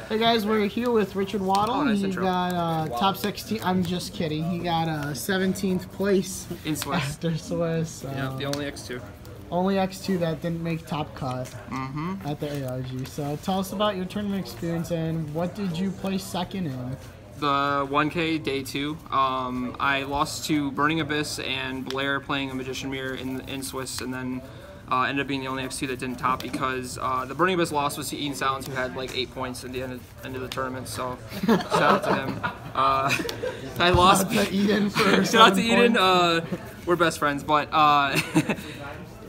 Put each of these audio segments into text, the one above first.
Hey guys, we're here with Richard Wattle. Nice he intro. got top 16. I'm just kidding. He got 17th place in Swiss. After Swiss. Yeah, the only X2. Only X2 that didn't make top cut at the ARG. So tell us about your tournament experience and what did you place second in? The 1K day 2. I lost to Burning Abyss and Blair playing a Magician Mirror in Swiss, and then ended up being the only X2 that didn't top because the Burning Abyss loss was to Eden Sounds, who had like 8 points at the end of the tournament. So shout out to him. I lost. Shout out to Eden for shout out to Eden. We're best friends, but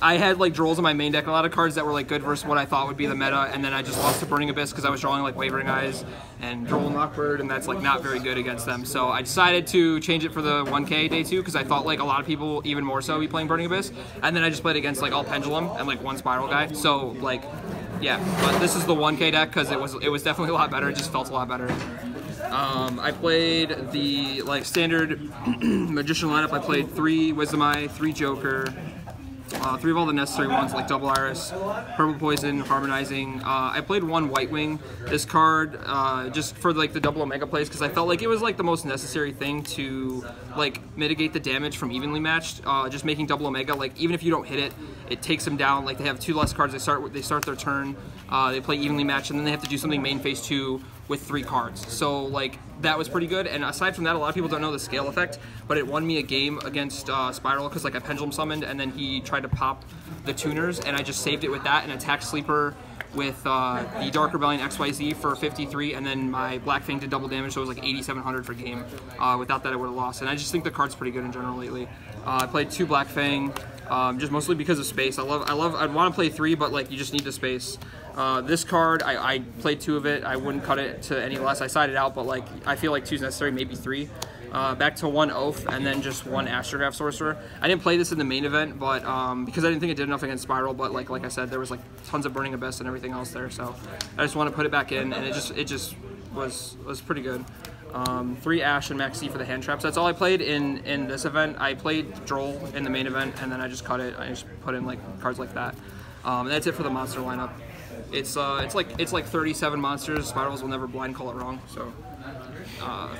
I had like draws in my main deck and a lot of cards that were like good versus what I thought would be the meta, and then I just lost to Burning Abyss because I was drawing like Wavering Eyes and Droll Knockbird, and that's like not very good against them. So I decided to change it for the 1K day 2 because I thought like a lot of people, even more so, be playing Burning Abyss, and then I just played against like all Pendulum and like one Spiral guy. So like, yeah, but this is the 1K deck because it was definitely a lot better. It just felt a lot better. I played the like standard Magician lineup. I played 3 Wisdom Eye, 3 Joker, 3 of all the necessary ones like Double Iris, Purple Poison, Harmonizing. I played 1 White Wing. This card just for like the double Omega plays because I felt like it was like the most necessary thing to like mitigate the damage from evenly matched. Just making double Omega, like even if you don't hit it, it takes them down. Like they have 2 less cards. They start their turn. They play evenly matched, and then they have to do something main phase 2 with 3 cards. So like that was pretty good. And aside from that, a lot of people don't know the scale effect, but it won me a game against Spiral because like I Pendulum summoned and then he tried to pop the tuners, and I just saved it with that and attacked Sleeper with the Dark Rebellion XYZ for 53, and then my Black Fang did double damage, so it was like 8,700 for game. Without that, I would have lost. And I just think the card's pretty good in general lately. I played 2 Black Fang, just mostly because of space. I'd want to play 3, but like you just need the space. This card, I played 2 of it. I wouldn't cut it to any less. I sided out, but like I feel like 2 is necessary, maybe 3. Back to 1 Oath, and then just 1 Astrograph Sorcerer. I didn't play this in the main event, but because I didn't think it did enough against Spiral, but like I said, there was like tons of Burning Abyss and everything else there, so I just want to put it back in, and it just was pretty good. 3 Ash and Maxi for the hand traps. That's all I played in this event. I played Droll in the main event, and then I just cut it. I just put in like cards like that. And that's it for the monster lineup. It's like 37 monsters. Spirals will never blind call it wrong. So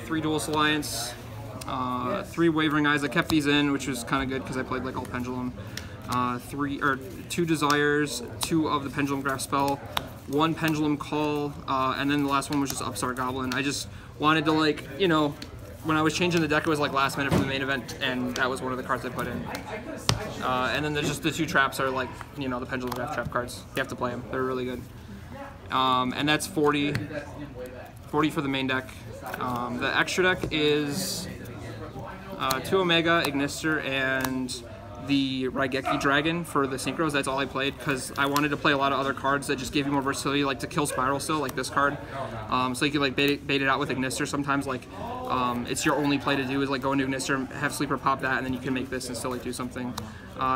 3 Duelist Alliance, 3 Wavering Eyes. I kept these in, which was kind of good because I played like all Pendulum. 2 Desires, 2 of the Pendulum Graph spell, 1 Pendulum Call, and then the last one was just Upstart Goblin. I just wanted to like, you know, when I was changing the deck, it was like last minute for the main event, and that was one of the cards I put in. And then there's just the 2 traps are like, you know, the Pendulum Graph trap cards. You have to play them. They're really good. And that's 40 for the main deck. The extra deck is 2 Omega, Ignister, and the Raigeki Dragon for the Synchros. That's all I played because I wanted to play a lot of other cards that just gave you more versatility, like to kill Spiral still, like this card. So you could like bait it out with Ignister. Sometimes like it's your only play to do is like go into Ignister, have Sleeper pop that, and then you can make this and still like do something.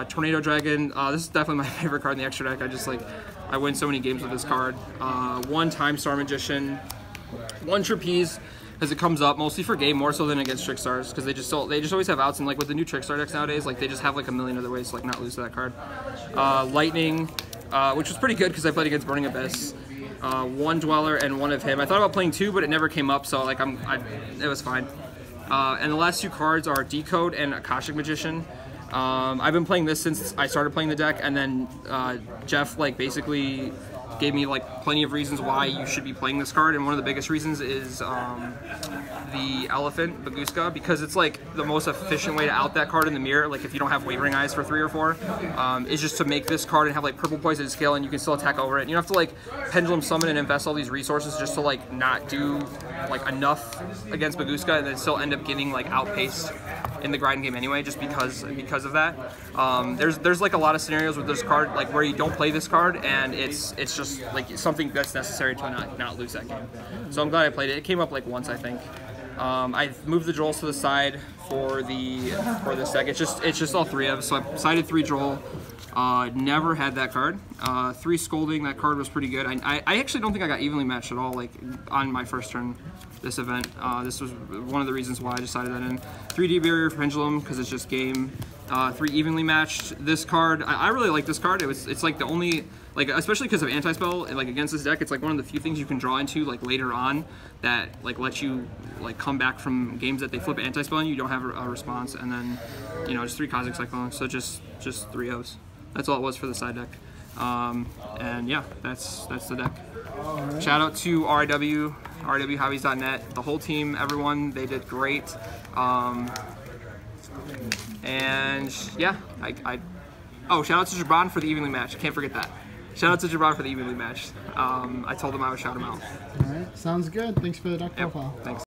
Tornado Dragon. This is definitely my favorite card in the extra deck. I win so many games with this card. 1 Time Star Magician, 1 Trapeze, because it comes up mostly for game, more so than against Trickstars, because they just always have outs, and like with the new Trickstar decks nowadays, like they just have like a million other ways to like not lose to that card. Lightning, which was pretty good because I played against Burning Abyss. 1 Dweller and 1 of him. I thought about playing 2, but it never came up, so like it was fine. And the last 2 cards are Decode and Akashic Magician. I've been playing this since I started playing the deck, and then Jeff like basically gave me like plenty of reasons why you should be playing this card, and one of the biggest reasons is the Elephant Baguska, because it's like the most efficient way to out that card in the mirror. Like if you don't have Wavering Eyes for 3 or 4, is just to make this card and have like Purple Poison scale, and you can still attack over it. You don't have to like Pendulum summon and invest all these resources just to like not do like enough against Baguska, and then still end up getting like outpaced in the grind game anyway, just because of that. There's like a lot of scenarios with this card like where you don't play this card, and it's just like something that's necessary to not lose that game. So I'm glad I played it. It came up like once, I think. I've moved the Drolls to the side for this deck. It's just all 3 of. So I sided 3 Droll. Never had that card. 3 Scolding. That card was pretty good. I actually don't think I got evenly matched at all. Like on my first turn this event. This was one of the reasons why I decided that in. 3D Barrier for Pendulum because it's just game. 3 evenly matched. This card, I really like this card. It's like the only, like, especially because of anti-spell, and like against this deck, it's like one of the few things you can draw into like later on that like lets you like come back from games that they flip anti-spell and you don't have a response, and then just 3 Cosmic Cyclones, so just 3 O's. That's all it was for the side deck. And yeah, that's the deck. Right. Shout out to RIW, RIWHobbies.net, the whole team, everyone, they did great. And yeah, oh, shout out to Jabron for the evenly matched. Can't forget that. Shout out to Jabron for the evenly matched. I told him I would shout him out. All right, sounds good. Thanks for the deck profile. Thanks.